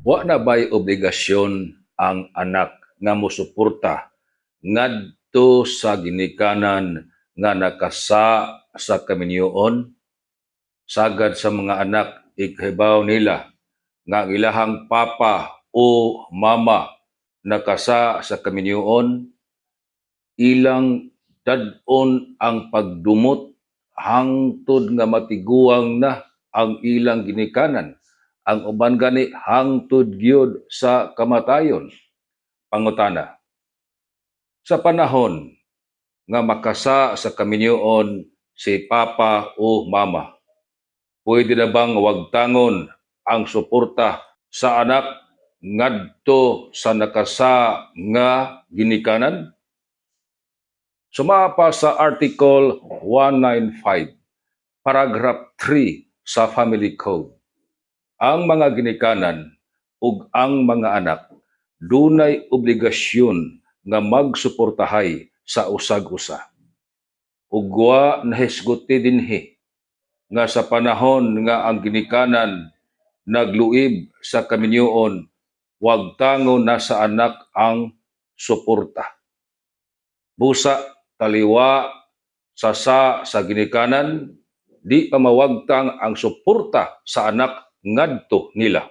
Wa na ba'y obligasyon ang anak nga mosuporta ngadto sa ginikanan nga nakasa sa kaminyoon? Sagad sa mga anak ikahibaw nila nga ang ilahang papa o mama nakasa sa kaminyoon, ilang dad-on ang pagdumot hangtod nga matiguang na ang ilang ginikanan. Ang uban gani hangtod gyud sa kamatayon. Pangutana, sa panahon nga makasa sa kaminyoon si papa o mama, pwede na bang wagtangon ang suporta sa anak ngadto sa nakasa nga ginikanan? Sumapa sa Article 195, Paragraph 3 sa Family Code. Ang mga ginikanan ug ang mga anak dunay obligasyon nga magsuportahay sa usag-usa. Ug wa nahisguti dinhi nga sa panahon nga ang ginikanan nagluib sa kaminyoon, wagtangon na sa anak ang suporta. Busa taliwa sa ginikanan, di pa mawagtang ang suporta sa anak ngadto nila.